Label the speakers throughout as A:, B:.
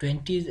A: 20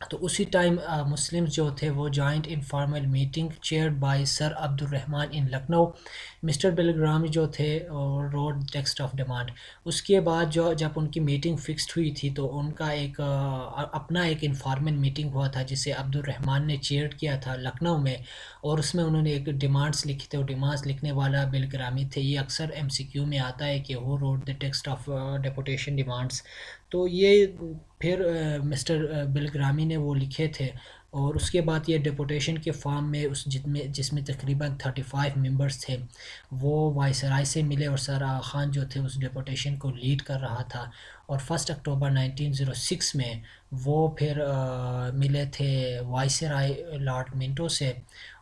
A: تو اسی ٹائم مسلم جو تھے وہ joint informal meeting chaired by sir Abdur Rahman in Lucknow. Mister Bilgrami جو تھے روڈ ٹیکسٹ آف ڈیمانڈ. اس کے بعد جب ان کی میٹنگ فکسڈ ہوئی تھی تو ان کا ایک اپنا ایک انفارمل میٹنگ ہوا تھا جسے عبد الرحمن نے چیئر کیا تھا لکھنؤ میں, اور اس میں انہوں نے ایک ڈیمانڈس لکھی تھے, اور ڈیمانڈس لکھنے والا بلگرامی تھے. یہ اکثر ایم سی کیو میں آتا ہے کہ ہو wrote the text of deputation demands. تو یہ پھر مسٹر بلگرامی نے وہ لکھے تھے, اور اس کے بعد یہ ڈیپوٹیشن کے فارم میں جس میں تقریباً 35 ممبرس تھے وہ وائسرائے سے ملے, اور سر آغا خان جو تھے اس ڈیپوٹیشن کو لیڈ کر رہا تھا. اور 1 اکتوبر 1906 میں وہ پھر ملے تھے وائسرائے لارڈ منٹو سے,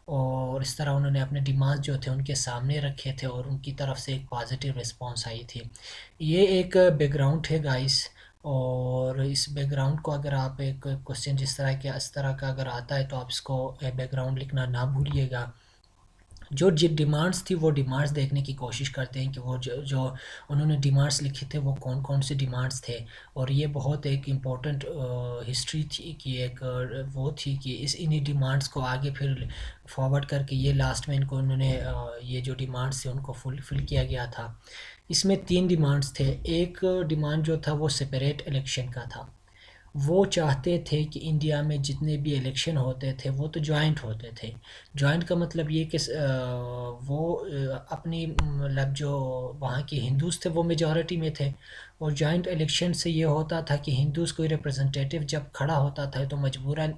A: اور اس طرح انہوں نے اپنے ڈیمانڈ جو تھے ان کے سامنے رکھے تھے, اور ان کی طرف سے ایک پازیٹیو رسپانس آئی تھی. یہ ایک بیک گراؤنڈ ہے گائس. اور اس بیک گراؤنڈ کو اگر آپ ایک کوشچن اس طرح کا اگر آتا ہے تو آپ اس کو بیک گراؤنڈ لکھنا نہ بھولیے گا. جو ڈیمانڈس تھی وہ ڈیمانڈس دیکھنے کی کوشش کرتے ہیں کہ وہ جو انہوں نے ڈیمانڈس لکھے تھے وہ کون کون سے ڈیمانڈس تھے. اور یہ بہت ایک امپورٹنٹ ہسٹری تھی کہ ایک وہ تھی کہ انہی ڈیمانڈس کو آگے پھر فارورڈ کر کے یہ لاسٹ میں ان کو انہوں نے یہ جو ڈیمانڈس تھے ان کو فل کیا گیا تھا. اس میں 3 ڈیمانڈس تھے. ایک ڈیمانڈ جو تھا وہ سپریٹ الیکشن کا تھا. وہ چاہتے تھے کہ انڈیا میں جتنے بھی الیکشن ہوتے تھے وہ تو جوائنٹ ہوتے تھے. جوائنٹ کا مطلب یہ کہ وہ اپنی مطلب جو وہاں کے ہندوز تھے وہ میجورٹی میں تھے, اور جوائنٹ الیکشن سے یہ ہوتا تھا کہ ہندوز کوئی ریپرزنٹیٹیو جب کھڑا ہوتا تھا تو مجبوراً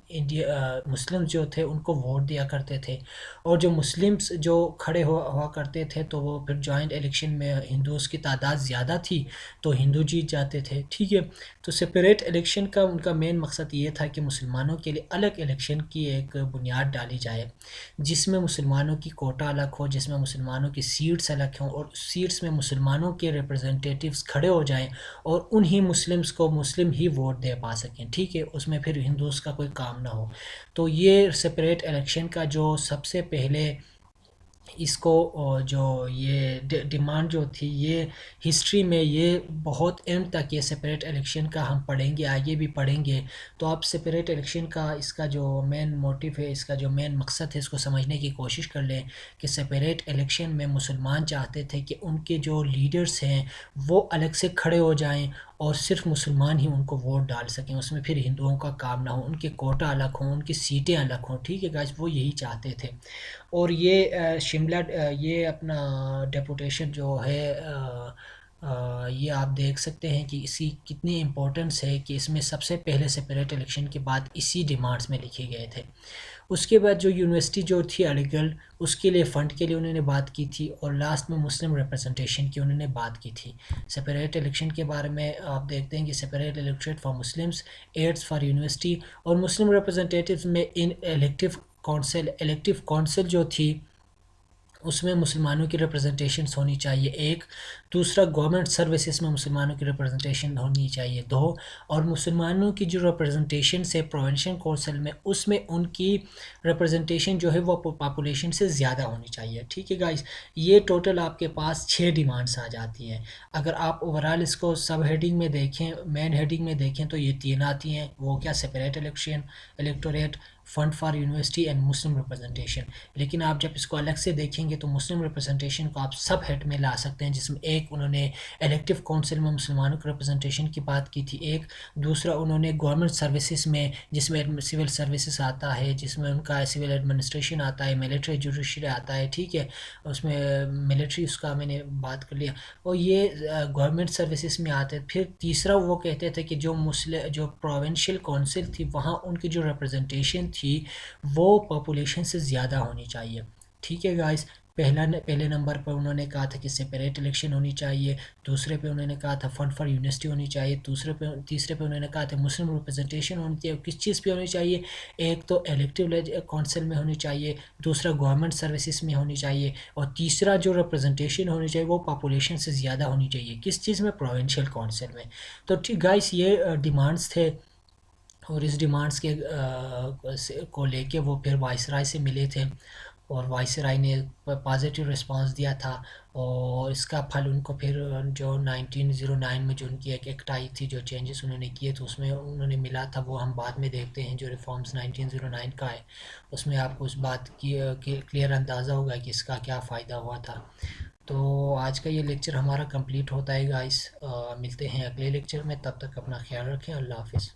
A: مسلم جو تھے ان کو ووٹ دیا کرتے تھے, اور جو مسلمس جو کھڑے ہوا کرتے تھے تو وہ پھر جوائنٹ الیکشن میں ہندوز کی تعداد زیادہ تھی تو ہندو جیت جاتے تھے. ٹھیک ہے, تو سپریٹ الیکشن کا ان کا مین مقصد یہ تھا کہ مسلمانوں کے لیے الگ الیکشن کی ایک بنیاد ڈالی جائے جس میں مسلمانوں کی کوٹا الگ ہو, جس میں مسلمانوں کی سیٹس الگ ہوں, اور سیٹس میں مسلمانوں کے ریپرزنٹیٹیوز کھڑے ہو جائیں اور انہی مسلمز کو مسلم ہی ووٹ دے پا سکیں. ٹھیک ہے, اس میں پھر ہندوز کا کوئی کام نہ ہو. تو یہ سپریٹ الیکشن کا جو سب سے پہلے اس کو جو یہ ڈیمانڈ جو تھی یہ ہسٹری میں یہ بہت اینڈ تک یہ سپریٹ الیکشن کا ہم پڑھیں گے, آگے بھی پڑھیں گے. تو آپ سپریٹ الیکشن کا اس کا جو مین موٹیو ہے, اس کا جو مین مقصد ہے اس کو سمجھنے کی کوشش کر لیں کہ سپریٹ الیکشن میں مسلمان چاہتے تھے کہ ان کے جو لیڈرز ہیں وہ الگ سے کھڑے ہو جائیں اور صرف مسلمان ہی ان کو ووٹ ڈال سکیں, اس میں پھر ہندوؤں کا کام نہ ہو, ان کے کوٹا الگ ہوں, ان کی سیٹیں الگ ہوں. ٹھیک ہے گائز, وہ یہی چاہتے تھے. اور یہ شملہ یہ اپنا ڈیپوٹیشن جو ہے یہ آپ دیکھ سکتے ہیں کہ اسی کتنی امپورٹنس ہے کہ اس میں سب سے پہلے سپریٹ الیکشن کے بعد اسی ڈیمانڈز میں لکھے گئے تھے. اس کے بعد جو یونیورسٹی جو تھی علی گڑھ اس کے لیے فنڈ کے لیے انہوں نے بات کی تھی, اور لاسٹ میں مسلم ریپرزنٹیشن کی انہوں نے بات کی تھی. سپریٹ الیکشن کے بارے میں آپ دیکھتے ہیں کہ separate electorate for Muslims, aids for university, اور مسلم ریپرزنٹیٹیوز میں ان الیکٹیو کونسل جو تھی اس میں مسلمانوں کی ریپرزنٹیشنز ہونی چاہیے ایک. دوسرا گورنمنٹ سروسز میں مسلمانوں کی ریپرزنٹیشن ہونی چاہیے 2, اور مسلمانوں کی جو ریپرزنٹیشن ہے پروونشل کونسل میں اس میں ان کی ریپرزنٹیشن جو ہے وہ پاپولیشن سے زیادہ ہونی چاہیے. ٹھیک ہے گائز, یہ ٹوٹل آپ کے پاس 6 ڈیمانڈس آ جاتی ہیں. اگر آپ اوورال اس کو سب ہیڈنگ میں دیکھیں, مین ہیڈنگ میں دیکھیں تو یہ 3 آتی ہیں. وہ کیا, separate election, electorate, fund for university and Muslim representation. لیکن آپ جب اس کو الگ سے دیکھیں گے تو مسلم ریپرزنٹیشن کو آپ سب ہیڈ میں لا سکتے ہیں, جس میں ایک انہوں نے الیکٹیو کونسل میں مسلمانوں کی ریپرزنٹیشن کی بات کی تھی ایک. دوسرا انہوں نے گورنمنٹ سروسز میں جس میں سول سروسز آتا ہے, جس میں ان کا سول ایڈمنسٹریشن آتا ہے, ملٹری جوڈیشری آتا ہے. ٹھیک ہے, اس میں ملٹری اس کا میں نے بات کر لیا, اور یہ گورنمنٹ سروسز میں آتے. پھر تیسرا وہ کہتے تھے کہ جو پروونشل کونسل تھی وہاں ان کی جو ریپرزنٹیشن تھی وہ پاپولیشن سے زیادہ ہونی چاہیے. ٹھیک ہے گائز, پہلے نمبر پر انہوں نے کہا تھا کہ سپریٹ الیکشن ہونی چاہیے. دوسرے پہ انہوں نے کہا تھا فنڈ فار یونیورسٹی ہونی چاہیے. تیسرے پہ انہوں نے کہا تھا مسلم ریپرزنٹیشن ہونی چاہیے. کس چیز پہ ہونی چاہیے, ایک تو الیکٹیو کونسل میں ہونی چاہیے, دوسرا گورنمنٹ سروسز میں ہونی چاہیے, اور تیسرا جو ریپرزنٹیشن ہونی چاہیے وہ پاپولیشن سے زیادہ ہونی چاہیے. کس چیز میں, پروونشل کونسل میں. تو گائز یہ ڈیمانڈس تھے, اور اس ڈیمانڈس کے کو لے کے وہ پھر وائسرائے سے ملے تھے, اور وائسرائے نے پازیٹیو رسپانس دیا تھا، اور اس کا پھل ان کو پھر جو 1909 میں جو ان کی ایک ایکٹ آئی تھی، جو چینجز انہوں نے کیے تھے اس میں انہوں نے ملا تھا، وہ ہم بعد میں دیکھتے ہیں۔ جو ریفارمز 1909 کا ہے اس میں آپ کو اس بات کی کلیئر اندازہ ہوگا کہ اس کا کیا فائدہ ہوا تھا۔ تو آج کا یہ لیکچر ہمارا کمپلیٹ ہوتا ہے گائس، ملتے ہیں اگلے لیکچر میں، تب تک اپنا خیال رکھیں، اللہ حافظ۔